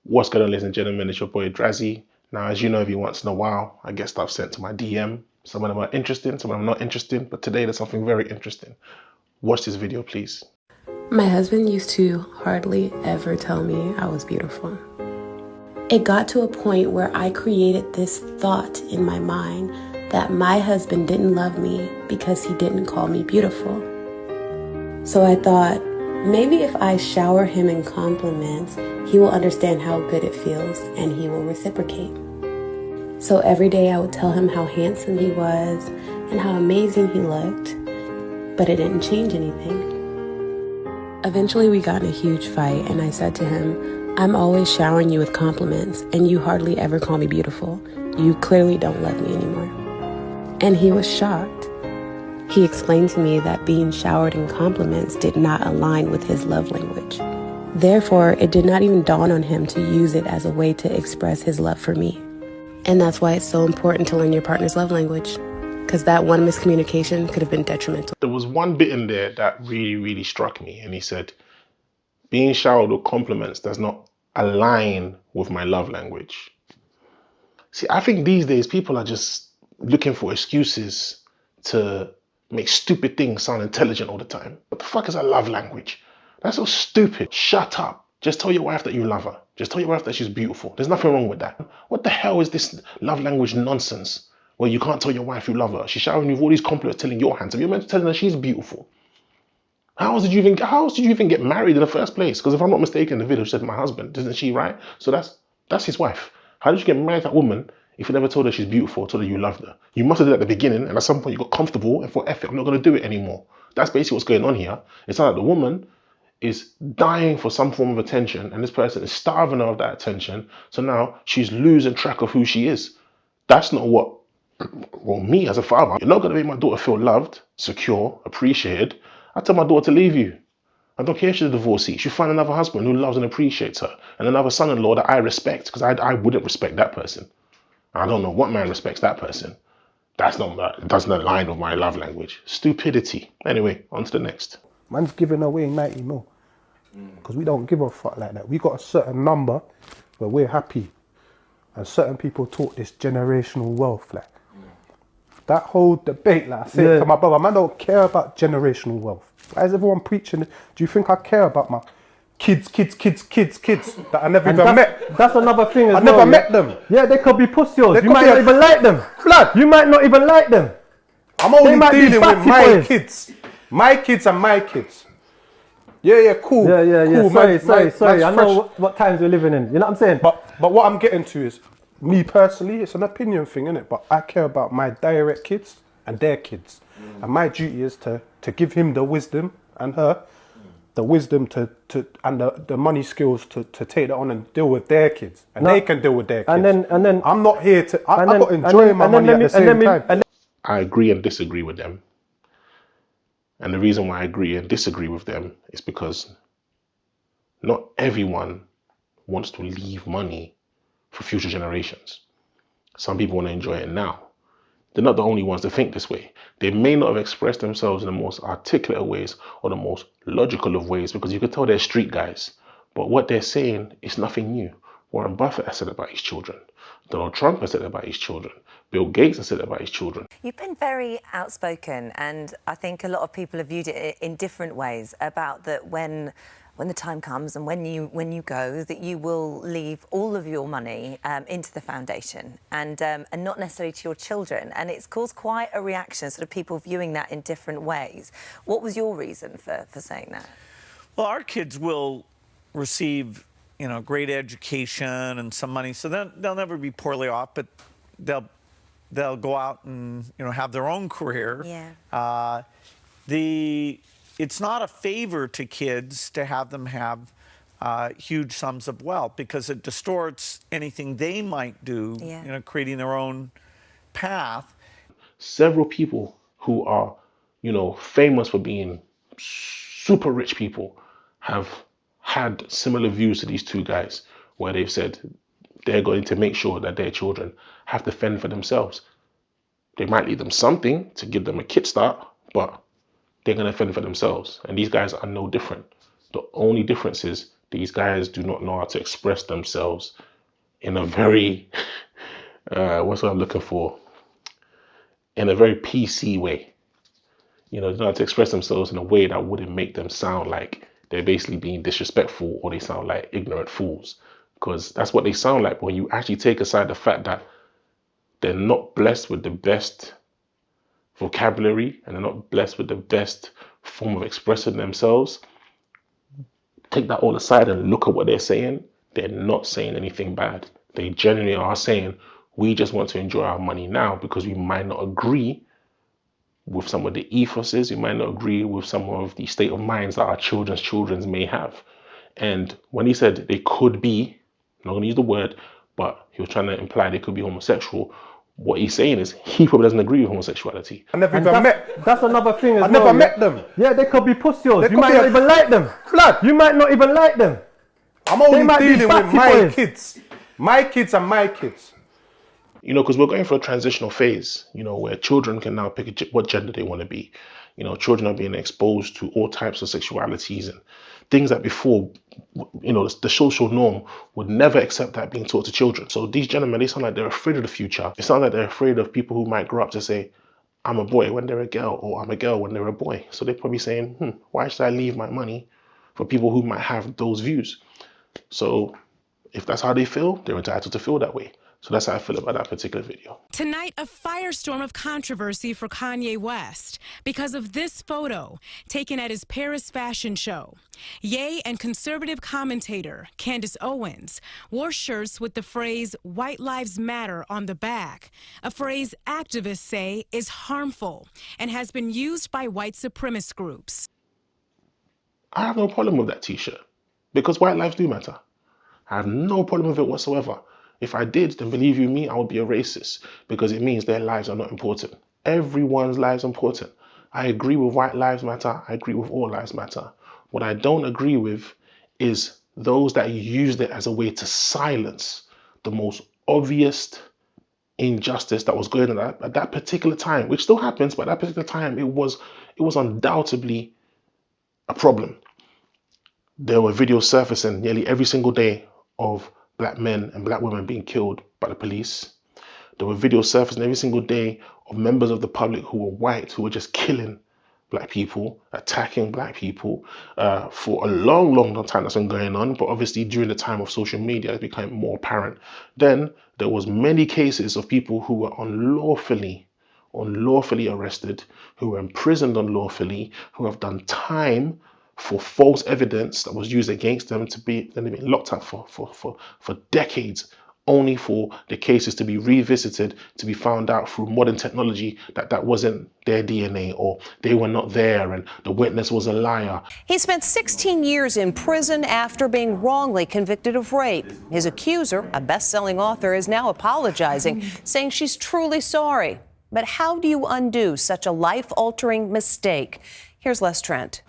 What's going on, ladies and gentlemen? It's your boy Drazzy. Now, as you know, every once in a while, I get stuff sent to my DM. Some of them are interesting, some of them are not interesting, but today there's something very interesting. Watch this video, please. My husband used to hardly ever tell me I was beautiful. It got to a point where I created this thought in my mind that my husband didn't love me because he didn't call me beautiful. So I thought, maybe if I shower him in compliments, he will understand how good it feels and he will reciprocate. So every day I would tell him how handsome he was and how amazing he looked, but it didn't change anything. Eventually we got in a huge fight and I said to him, I'm always showering you with compliments and you hardly ever call me beautiful. You clearly don't love me anymore. And he was shocked. He explained to me that being showered in compliments did not align with his love language. Therefore, it did not even dawn on him to use it as a way to express his love for me. And that's why it's so important to learn your partner's love language, because that one miscommunication could have been detrimental. There was one bit in there that really struck me, and he said, being showered with compliments does not align with my love language. See, I think these days people are just looking for excuses to make stupid things sound intelligent all the time. What the fuck is a love language? That's so stupid. Shut up. Just tell your wife that you love her. Just tell your wife that she's beautiful. There's nothing wrong with that. What the hell is this love language nonsense where you can't tell your wife you love her? She's showering you with all these compliments, telling you're handsome. You're meant to tell her she's beautiful. How else did you even get married in the first place? Because if I'm not mistaken, the video said my husband, isn't she right? So that's his wife. How did you get married to that woman if you never told her she's beautiful, told her you loved her? You must have did it at the beginning, and at some point you got comfortable and thought, F it, I'm not going to do it anymore. That's basically what's going on here. It's not like the woman is dying for some form of attention, and this person is starving her of that attention. So now she's losing track of who she is. That's not what, well, me as a father, you're not going to make my daughter feel loved, secure, appreciated. I tell my daughter to leave you. I don't care if she's a divorcee. She'll find another husband who loves and appreciates her, and another son-in-law that I respect, because I wouldn't respect that person. I don't know what man respects that person. It doesn't align with my love language. Stupidity. Anyway, on to the next. Man's giving away 90 mil. Because we don't give a fuck like that. We got a certain number where we're happy. And certain people talk this generational wealth. Like that whole debate, like I said to my brother, man, don't care about generational wealth. Why is everyone preaching? Do you think I care about my kids that I never even met? That's another thing as well. I never met them. Yeah, they could be pussies. You might not even like them. Blood. You might not even like them. I'm only dealing with my kids. My kids and my kids. Yeah, cool. Yeah. Cool, sorry. I know what times we're living in. You know what I'm saying? But what I'm getting to is, me personally, it's an opinion thing, innit? But I care about my direct kids and their kids. And my duty is to give him the wisdom and her the wisdom and the money skills to take that on and deal with their kids. And they can deal with their kids. And then I'm not here to, I've got to enjoy my money at the same time. I agree and disagree with them. And the reason why I agree and disagree with them is because not everyone wants to leave money for future generations. Some people want to enjoy it now. They're not the only ones to think this way. They may not have expressed themselves in the most articulate of ways or the most logical of ways, because you could tell they're street guys. But what they're saying is nothing new. Warren Buffett has said about his children. Donald Trump has said about his children. Bill Gates has said about his children. You've been very outspoken, and I think a lot of people have viewed it in different ways about that when the time comes and when you go, that you will leave all of your money into the foundation and not necessarily to your children. And it's caused quite a reaction, sort of people viewing that in different ways. What was your reason for saying that? Well, our kids will receive, great education and some money, so they'll never be poorly off, but they'll go out and have their own career. Yeah. It's not a favor to kids to have them have huge sums of wealth, because it distorts anything they might do, creating their own path. Several people who are, famous for being super rich people have had similar views to these two guys, where they've said they're going to make sure that their children have to fend for themselves. They might leave them something to give them a kickstart, but they're going to fend for themselves. And these guys are no different. The only difference is these guys do not know how to express themselves in a very, what's what I'm looking for? In a very PC way. You know, they don't have to express themselves in a way that wouldn't make them sound like they're basically being disrespectful or they sound like ignorant fools. Because that's what they sound like. But when you actually take aside the fact that they're not blessed with the best vocabulary and they're not blessed with the best form of expressing themselves, take that all aside and look at what they're saying. They're not saying anything bad. They genuinely are saying, we just want to enjoy our money now because we might not agree with some of the ethoses, we might not agree with some of the state of minds that our children's may have. And when he said they could be, I'm not going to use the word, but he was trying to imply they could be homosexual. What he's saying is he probably doesn't agree with homosexuality. I never even met. That's another thing as well. I never met them. Yeah, they could be pussios. You could might be not even like them. Blood. You might not even like them. I'm only might be dealing with batty my boys. kids. My kids and my kids. You know, because we're going for a transitional phase, you know, where children can now pick what gender they want to be. You know, children are being exposed to all types of sexualities and things that before, you know, the social norm would never accept that being taught to children. So these gentlemen, they sound like they're afraid of the future. It sounds like they're afraid of people who might grow up to say, I'm a boy when they're a girl, or I'm a girl when they're a boy. So they're probably saying, why should I leave my money for people who might have those views? So if that's how they feel, they're entitled to feel that way. So that's how I feel about that particular video. Tonight, a firestorm of controversy for Kanye West because of this photo taken at his Paris fashion show. Ye and conservative commentator Candace Owens wore shirts with the phrase "White Lives Matter" on the back, a phrase activists say is harmful and has been used by white supremacist groups. I have no problem with that t-shirt because white lives do matter. I have no problem with it whatsoever. If I did, then believe you me, I would be a racist because it means their lives are not important. Everyone's lives are important. I agree with white lives matter. I agree with all lives matter. What I don't agree with is those that used it as a way to silence the most obvious injustice that was going on at that particular time, which still happens, but at that particular time, it was undoubtedly a problem. There were videos surfacing nearly every single day of black men and black women being killed by the police. There were videos surfacing every single day of members of the public who were white, who were just killing black people, attacking black people for a long time that's been going on. But obviously during the time of social media, it became more apparent. Then there was many cases of people who were unlawfully arrested, who were imprisoned unlawfully, who have done time for false evidence that was used against them to be then they've been locked up for decades, only for the cases to be revisited, to be found out through modern technology that wasn't their DNA or they were not there and the witness was a liar. He spent 16 years in prison after being wrongly convicted of rape. His accuser, a best-selling author, is now apologizing, saying she's truly sorry. But how do you undo such a life-altering mistake? Here's Les Trent.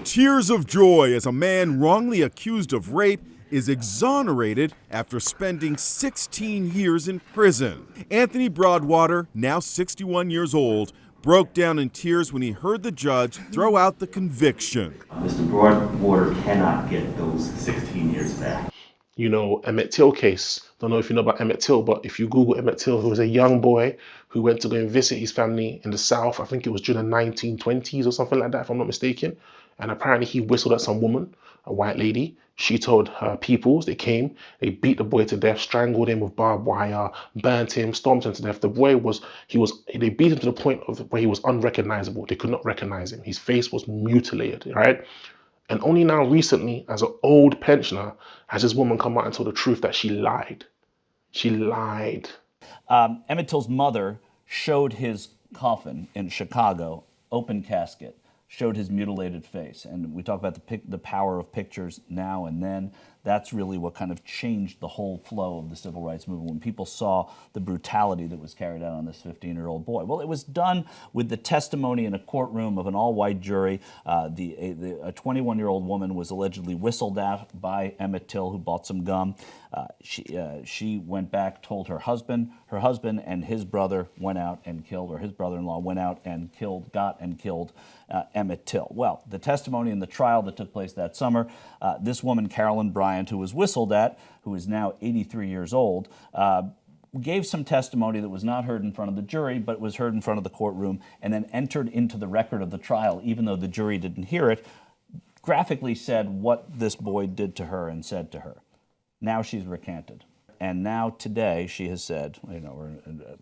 Tears of joy as a man wrongly accused of rape is exonerated after spending 16 years in prison. Anthony Broadwater, now 61 years old, broke down in tears when he heard the judge throw out the conviction. Mr. Broadwater cannot get those 16 years back. You know, Emmett Till case. Don't know if you know about Emmett Till, but if you Google Emmett Till, who was a young boy who went to go and visit his family in the South, I think it was during the 1920s or something like that, if I'm not mistaken. And apparently he whistled at some woman, a white lady. She told her peoples, they came, they beat the boy to death, strangled him with barbed wire, burnt him, stomped him to death. The boy they beat him to the point of where he was unrecognizable. They could not recognize him. His face was mutilated, right? And only now recently, as an old pensioner, has this woman come out and told the truth that she lied. She lied. Emmett Till's mother showed his coffin in Chicago, open casket, showed his mutilated face. And we talk about the power of pictures now and then. that's really what kind of changed the whole flow of the civil rights movement, when people saw the brutality that was carried out on this 15-year-old boy. Well, it was done with the testimony in a courtroom of an all-white jury. A 21-year-old woman was allegedly whistled at by Emmett Till, who bought some gum. She went back, told her husband and his brother went out and killed, or his brother-in-law went out and got and killed Emmett Till. Well, the testimony in the trial that took place that summer, this woman, Carolyn Bryant, who was whistled at, who is now 83 years old, gave some testimony that was not heard in front of the jury, but was heard in front of the courtroom, and then entered into the record of the trial, even though the jury didn't hear it, graphically said what this boy did to her and said to her. Now she's recanted. And now today she has said,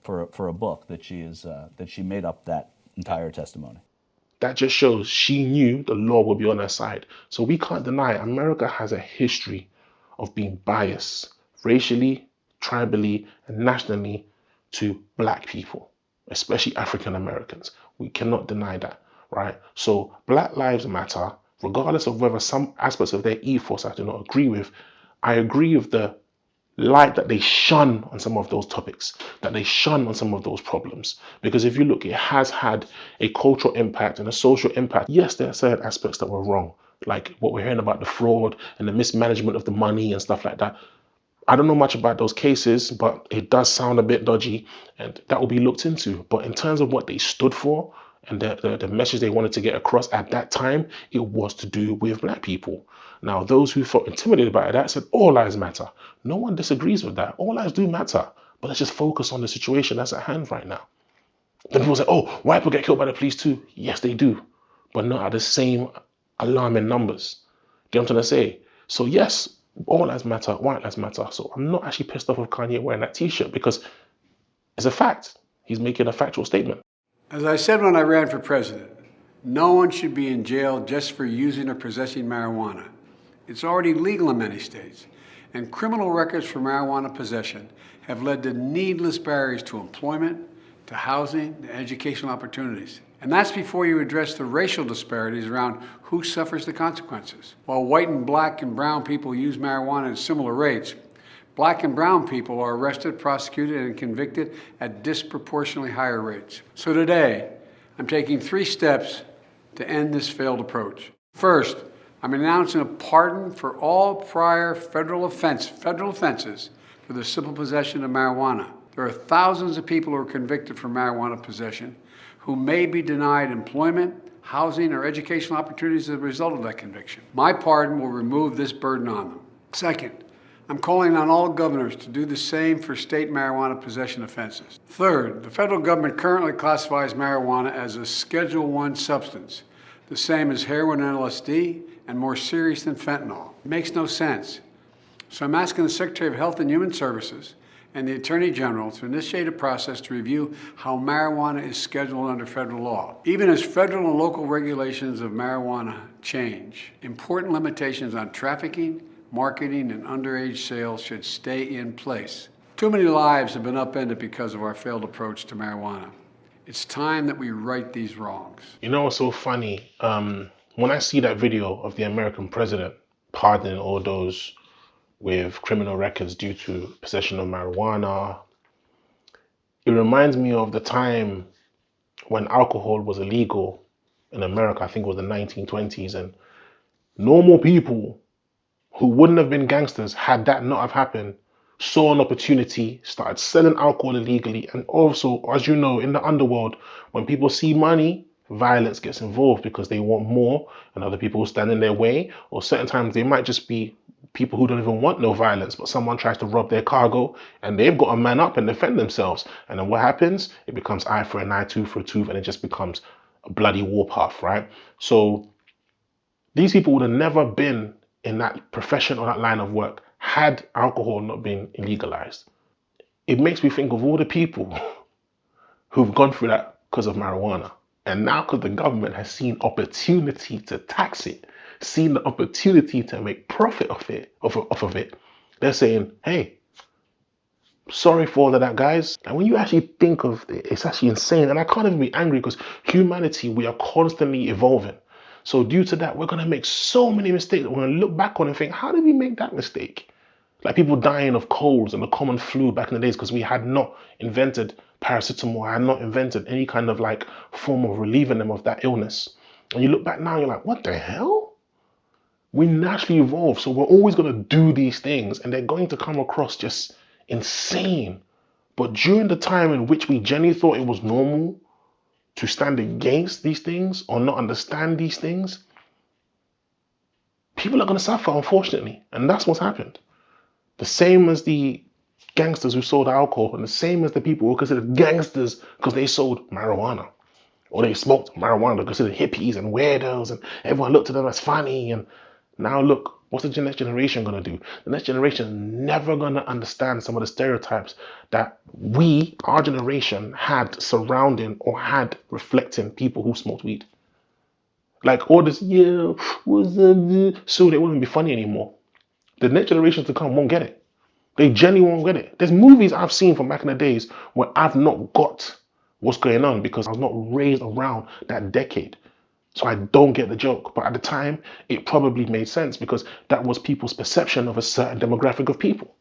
for a book, that she made up that entire testimony. That just shows she knew the law would be on her side. So we can't deny America has a history of being biased racially, tribally, and nationally to black people, especially African Americans. We cannot deny that, right? So Black Lives Matter, regardless of whether some aspects of their ethos I do not agree with, I agree with the light that they shun on some of those topics, that they shun on some of those problems. Because if you look, it has had a cultural impact and a social impact. Yes, there are certain aspects that were wrong, like what we're hearing about the fraud and the mismanagement of the money and stuff like that. I don't know much about those cases, but it does sound a bit dodgy, and that will be looked into. But in terms of what they stood for and the message they wanted to get across at that time, it was to do with black people. Now, those who felt intimidated by that said all lives matter. No one disagrees with that. All lives do matter. But let's just focus on the situation that's at hand right now. Then people say, oh, white people get killed by the police too. Yes, they do. But not at the same alarming numbers. Do you know what I'm trying to say? So yes, all lives matter, white lives matter. So I'm not actually pissed off of Kanye wearing that t-shirt, because it's a fact. He's making a factual statement. As I said when I ran for president, no one should be in jail just for using or possessing marijuana. It's already legal in many states, and criminal records for marijuana possession have led to needless barriers to employment, to housing, to educational opportunities. And that's before you address the racial disparities around who suffers the consequences. While white and black and brown people use marijuana at similar rates, black and brown people are arrested, prosecuted, and convicted at disproportionately higher rates. So today, I'm taking 3 steps to end this failed approach. First, I'm announcing a pardon for all prior federal offenses for the simple possession of marijuana. There are thousands of people who are convicted for marijuana possession who may be denied employment, housing, or educational opportunities as a result of that conviction. My pardon will remove this burden on them. Second, I'm calling on all governors to do the same for state marijuana possession offenses. Third, the federal government currently classifies marijuana as a Schedule I substance, the same as heroin and LSD, and more serious than fentanyl. It makes no sense. So I'm asking the Secretary of Health and Human Services and the Attorney General to initiate a process to review how marijuana is scheduled under federal law. Even as federal and local regulations of marijuana change, important limitations on trafficking, marketing, and underage sales should stay in place. Too many lives have been upended because of our failed approach to marijuana. It's time that we right these wrongs. You know what's so funny? When I see that video of the American president pardoning all those with criminal records due to possession of marijuana, it reminds me of the time when alcohol was illegal in America. I think it was the 1920s, and normal people who wouldn't have been gangsters had that not have happened saw an opportunity, started selling alcohol illegally. And also, as you know, in the underworld, when people see money, violence gets involved because they want more, and other people stand in their way. Or certain times they might just be people who don't even want no violence, but someone tries to rob their cargo and they've got to man up and defend themselves. And then what happens? It becomes eye for an eye, tooth for a tooth, and it just becomes a bloody warpath, right? So these people would have never been in that profession or that line of work had alcohol not been illegalized. It makes me think of all the people who've gone through that because of marijuana. And now because the government has seen opportunity to tax it, seen the opportunity to make profit off of it, they're saying, hey, sorry for all of that, guys. And when you actually think of it, it's actually insane. And I can't even be angry because humanity, we are constantly evolving. So due to that, we're going to make so many mistakes. We're going to look back on and think, how did we make that mistake? Like people dying of colds and the common flu back in the days because we had not invented paracetamol, had not invented any kind of like form of relieving them of that illness. And you look back now, you're like, what the hell? We naturally evolved, so we're always going to do these things and they're going to come across just insane. But during the time in which we genuinely thought it was normal to stand against these things or not understand these things, people are going to suffer, unfortunately. And that's what's happened. The same as the gangsters who sold alcohol and the same as the people who were considered gangsters because they sold marijuana or they smoked marijuana. They're considered hippies and weirdos and everyone looked at them as funny. And now look, what's the next generation going to do? The next generation is never going to understand some of the stereotypes that we, our generation, had surrounding or had reflecting people who smoked weed. Like all this, yeah, soon it won't be funny anymore. The next generation to come won't get it. They genuinely won't get it. There's movies I've seen from back in the days where I've not got what's going on because I was not raised around that decade. So I don't get the joke. But at the time, it probably made sense because that was people's perception of a certain demographic of people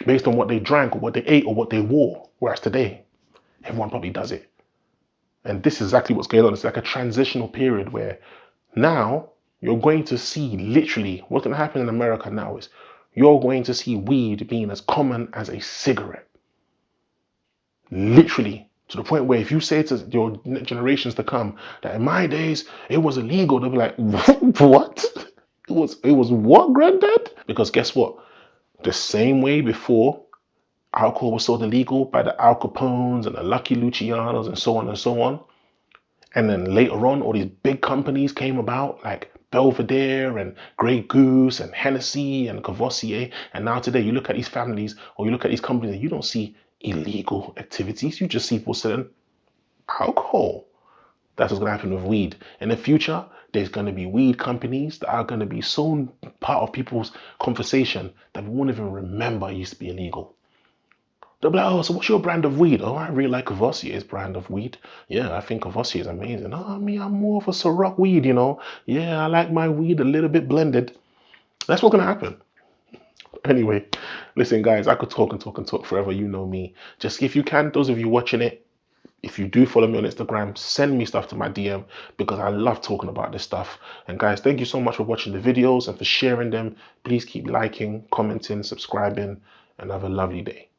based on what they drank or what they ate or what they wore. Whereas today, everyone probably does it. And this is exactly what's going on. It's like a transitional period where now you're going to see literally what's going to happen in America now is you're going to see weed being as common as a cigarette. Literally, to the point where if you say to your generations to come that in my days it was illegal, they'll be like, what? It was what, granddad? Because guess what? The same way before alcohol was sold illegal by the Al Capones and the Lucky Lucianos and so on and so on. And then later on, all these big companies came about like Belvedere and Grey Goose and Hennessy and Courvoisier. And now today you look at these families or you look at these companies and you don't see illegal activities. You just see people selling alcohol. That's what's going to happen with weed. In the future, there's going to be weed companies that are going to be so part of people's conversation that we won't even remember it used to be illegal. They'll be like, oh, so what's your brand of weed? Oh, I really like Courvoisier's brand of weed. Yeah, I think Courvoisier is amazing. Oh, I'm more of a Ciroc weed, you know. Yeah, I like my weed a little bit blended. That's what's going to happen. Anyway, listen, guys, I could talk and talk and talk forever. You know me. Just if you can, those of you watching it, if you do follow me on Instagram, send me stuff to my DM because I love talking about this stuff. And guys, thank you so much for watching the videos and for sharing them. Please keep liking, commenting, subscribing, and have a lovely day.